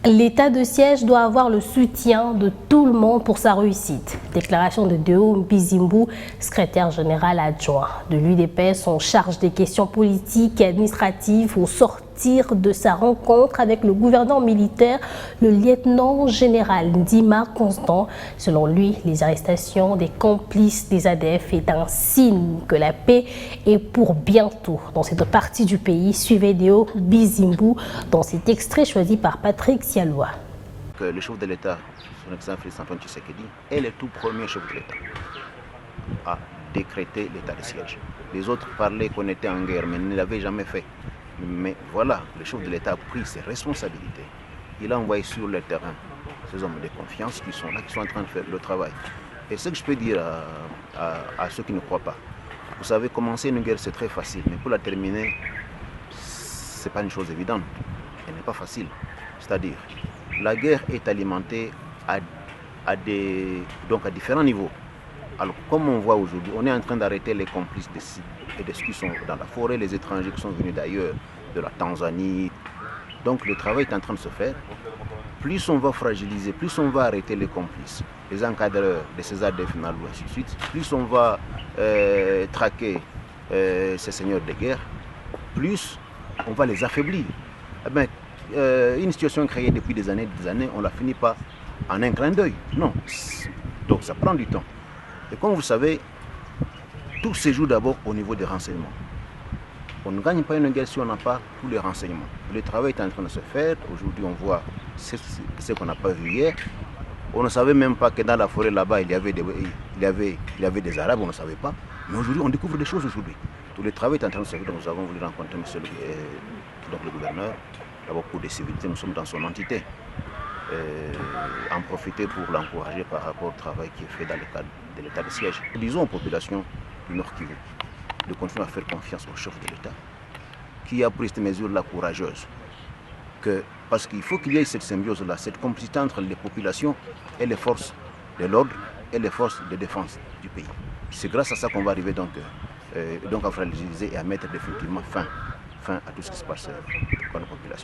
L'état de siège doit avoir le soutien de tout le monde pour sa réussite. Déclaration de Deo Bizimbu, secrétaire général adjoint de l'UDPS en charge des questions politiques et administratives au sortir de sa rencontre avec le gouverneur militaire, le lieutenant général Ndima Constant. Selon lui, les arrestations des complices des ADF est un signe que la paix est pour bientôt dans cette partie du pays. Suivez Deo Bizimbu dans cet extrait choisi par Patrick Sialoua. Que le chef de l'État, son excellence Félix Antoine Tshisekedi, est le tout premier chef de l'État à décréter l'état de siège. Les autres parlaient qu'on était en guerre, mais ne l'avaient jamais fait. Mais voilà, le chef de l'État a pris ses responsabilités. Il a envoyé sur le terrain ces hommes de confiance qui sont là, qui sont en train de faire le travail. Et ce que je peux dire à ceux qui ne croient pas, vous savez, commencer une guerre c'est très facile, mais pour la terminer, ce n'est pas une chose évidente. Elle n'est pas facile. C'est-à-dire, la guerre est alimentée à différents niveaux. Alors, comme on voit aujourd'hui, on est en train d'arrêter les complices de ceux qui sont dans la forêt, les étrangers qui sont venus d'ailleurs, de la Tanzanie. Donc, le travail est en train de se faire. Plus on va fragiliser, plus on va arrêter les complices, les encadreurs de ces ADF, et ainsi de suite, plus on va traquer ces seigneurs de guerre, plus on va les affaiblir. Eh bien, une situation créée depuis des années, on la finit pas en un clin d'œil. Non. Donc ça prend du temps. Et comme vous savez, tout se joue d'abord au niveau des renseignements. On ne gagne pas une guerre si on n'a pas tous les renseignements. Le travail est en train de se faire. Aujourd'hui, on voit ce qu'on n'a pas vu hier. On ne savait même pas que dans la forêt là-bas, il y avait des Arabes, on ne savait pas. Mais aujourd'hui, on découvre des choses aujourd'hui. Tout le travail est en train de se faire. Donc nous avons voulu rencontrer le gouverneur. D'abord pour des civilités, nous sommes dans son entité. En profiter pour l'encourager par rapport au travail qui est fait dans le cadre de l'état de siège. Disons aux populations du Nord Kivu de continuer à faire confiance au chef de l'État qui a pris cette mesure-là courageuse. Parce qu'il faut qu'il y ait cette symbiose-là, cette complicité entre les populations et les forces de l'ordre et les forces de défense du pays. C'est grâce à ça qu'on va arriver donc à fragiliser et à mettre définitivement fin à tout ce qui se passe dans la population.